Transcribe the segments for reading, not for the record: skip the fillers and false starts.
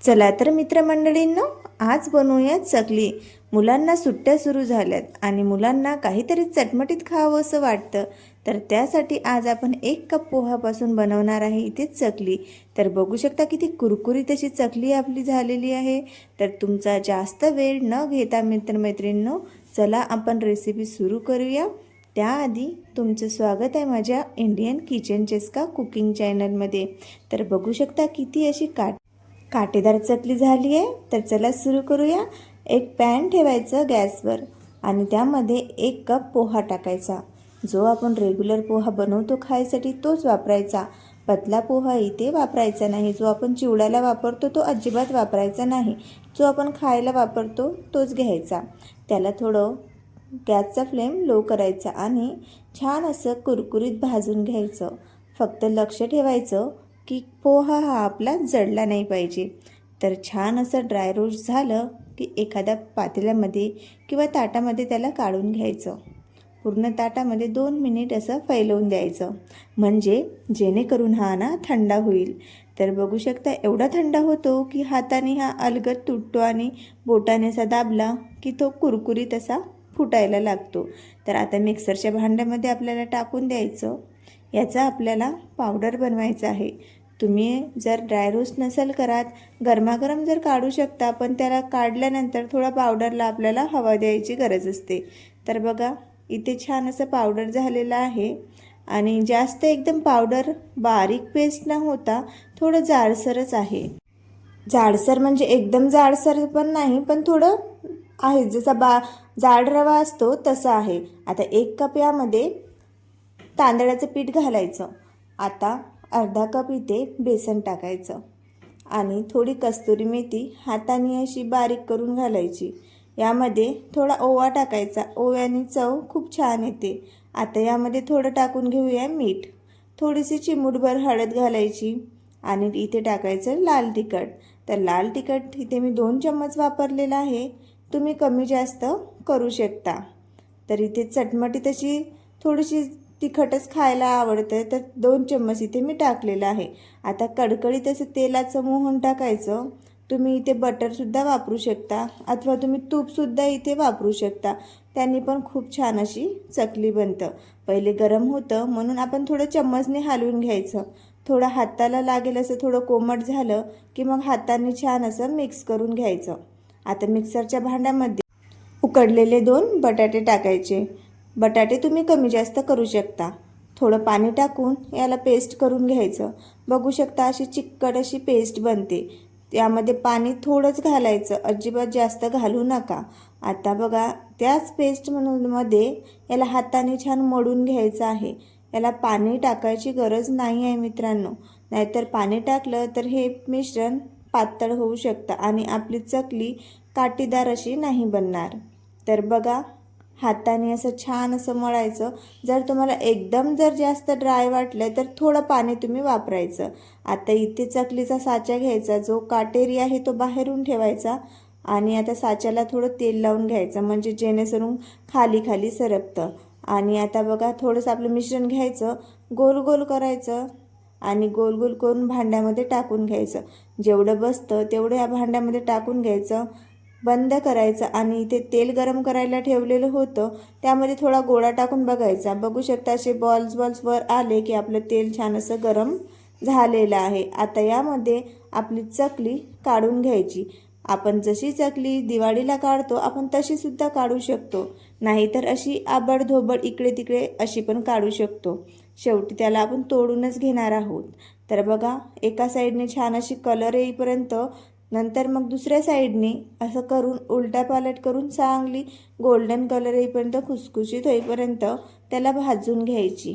चला तर मित्रमंडळींनो, आज बनवूया चकली। मुलांना सुट्ट्या सुरू झाल्यात आणि मुलांना काहीतरी चटमटीत खावं असं वाटतं, तर त्यासाठी आज आपण 1 कप पोहापासून बनवणार आहे इथे चकली। तर बघू शकता किती कुरकुरीत अशी चकली आपली झालेली आहे। तर तुमचा जास्त वेळ न घेता मित्रमैत्रिणींनो, चला आपण रेसिपी सुरू करूया। त्याआधी तुमचं स्वागत आहे माझ्या इंडियन किचन चेस्का कुकिंग चॅनलमध्ये। तर बघू शकता किती अशी काटेदार चकली झाली आहे। तर चला सुरू करूया। एक पॅन ठेवायचं गॅसवर आणि त्यामध्ये 1 कप पोहा टाकायचा। जो आपण रेग्युलर पोहा बनवतो खायसाठी तोच वापरायचा, पतला पोहा इथे वापरायचा नाही। जो आपण चिवड्याला वापरतो तो अजिबात वापरायचा नाही, जो आपण खायला वापरतो तोच घ्यायचा। त्याला थोडं गॅसचा फ्लेम लो करायचा आणि छान असं कुरकुरीत भाजून घ्यायचं। फक्त लक्ष ठेवायचं की पोहा हा आपला जळला नाही पाहिजे। तर छान असं ड्राय रोस्ट झालं की एखाद्या पातेल्यामध्ये किंवा ताटामध्ये त्याला काढून घ्यायचं। पूर्ण ताटामध्ये 2 मिनिट असं फैलवून द्यायचं, म्हणजे जेणेकरून हा ना थंडा होईल। तर बघू शकता एवढा थंडा होतो की हाताने हा अलगद तुटतो आणि बोटाने असा दाबला की तो कुरकुरीत असा फुटायला लागतो। तर आता मिक्सरच्या भांड्यामध्ये आपल्याला टाकून द्यायचं। याचा आपल्याला पावडर बनवायचा आहे। तुम्ही जर ड्राय रोस्ट नसेल करत, गरमागरम जर काढू शकता, पण त्याला काढल्यानंतर थोडा पावडरला आपल्याला हवा द्यायची गरज असते। तर बघा इथे छान असं पावडर झालेलं आहे आणि जास्त एकदम पावडर बारीक पेस्ट न होता थोडं जाडसरच आहे। जाडसर म्हणजे एकदम जाडसर पण नाही, पण थोडं आहे जसा जाड रवा असतो तसा आहे। आता 1 कप यामध्ये तांदळाचं पीठ घालायचं। आता अर्धा कप इथे बेसन टाकायचं आणि थोडी कस्तुरी मेथी हाताने अशी बारीक करून घालायची। यामध्ये थोडा ओवा टाकायचा, ओव्याने चव खूप छान येते। आता यामध्ये थोडं टाकून घेऊया मीठ, थोडीशी चिमूटभर हळद घालायची आणि इथे टाकायचं लाल तिखट। तर लाल तिखट इथे मी 2 चम्मच वापरलेला आहे, तुम्ही कमी जास्त करू शकता। तर इथे चटमटीत अशी थोडीशी तिखटच खायला आवडतं, तर 2 चम्मच इथे मी टाकलेलं आहे। आता कडकडीत असं तेलाचं मोहन टाकायचं। तुम्ही इथे बटरसुद्धा वापरू शकता अथवा तुम्ही तूपसुद्धा इथे वापरू शकता, त्यांनी पण खूप छान अशी चकली बनतं। पहिले गरम होतं म्हणून आपण थोडं चम्मचने हलवून घ्यायचं। थोडं हाताला लागेल असं थोडं कोमट झालं की मग हाताने छान असं मिक्स करून घ्यायचं। आता मिक्सरच्या भांड्यामध्ये उकडलेले 2 बटाटे टाकायचे। बटाटे तुम्ही कमी जास्त करू शकता। थोडं पाणी टाकून याला पेस्ट करून घ्यायचं। बघू शकता अशी चिकट अशी पेस्ट बनते। यामध्ये पाणी थोडंच घालायचं, अजिबात जास्त घालू नका। आता बघा त्याच पेस्टमध्ये याला हाताने छान मळून घ्यायचं आहे। याला पाणी टाकायची गरज नाही आहे मित्रांनो, नाहीतर पाणी टाकलं तर हे मिश्रण पातळ होऊ शकतं आणि आपली चकली काटेदार अशी नाही बनणार। तर बघा हाताने असं छान असं मळायचं। जर तुम्हाला एकदम जास्त ड्राय वाटलं तर थोडं पाणी तुम्ही वापरायचं। आता इथे चकलीचा साचा घ्यायचा, जो काटेरी आहे तो बाहेरून ठेवायचा आणि आता साच्याला थोडं तेल लावून घ्यायचं, म्हणजे जेणेकरून खाली खाली सरकतं। आणि आता बघा थोडंसं आपलं मिश्रण घ्यायचं, गोल गोल करायचं आणि गोल गोल करून भांड्यामध्ये टाकून घ्यायचं। जेवढं बसतं तेवढं या भांड्यामध्ये टाकून घ्यायचं, बंद करायचं आणि इथे तेल गरम करायला ठेवलेलं होतं त्यामध्ये थोडा गोळा टाकून बघायचा। बघू शकता असे बॉल्स वर आले की आपलं तेल छान असं गरम झालेलं आहे। आता यामध्ये आपली चकली काढून घ्यायची। आपण जशी चकली दिवाळीला काढतो आपण तशी सुद्धा काढू शकतो, नाहीतर अशी आबडधोबड इकडे तिकडे अशी पण काढू शकतो। शेवटी त्याला आपण तोडूनच घेणार आहोत। तर बघा एका साईडने छान अशी कलर येईपर्यंत, नंतर मग दुसऱ्या साईडने असं करून उलटापालट करून चांगली गोल्डन कलर येईपर्यंत, खुसखुशीत होईपर्यंत त्याला भाजून घ्यायची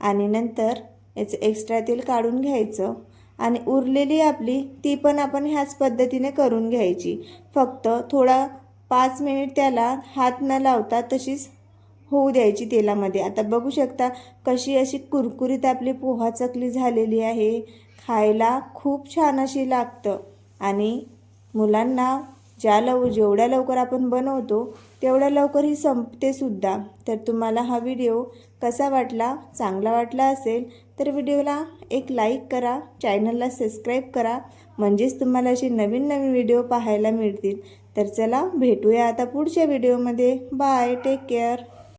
आणि नंतर याचं एक्स्ट्रा तेल काढून घ्यायचं आणि उरलेली आपली ती पण आपण ह्याच पद्धतीने करून घ्यायची। फक्त थोडा 5 मिनिट त्याला हात न लावता तशीच होऊ द्यायची तेलामध्ये। आता बघू शकता कशी अशी कुरकुरीत आपली पोहा चकली झालेली आहे। खायला खूप छान अशी लागतं आणि मुलांना जेवढ्या लवकर आपण बनवतो तेवढ्या लवकर ही संपते सुद्धा। तर तुम्हाला हा व्हिडिओ कसा वाटला? चांगला वाटला असेल तर व्हिडिओला एक लाईक करा, चॅनलला सबस्क्राईब करा, म्हणजेच तुम्हाला असे नवीन नवीन व्हिडिओ पाहायला मिळतील. तर चला भेटूया आता पुढच्या व्हिडिओमध्ये. Bye, take care.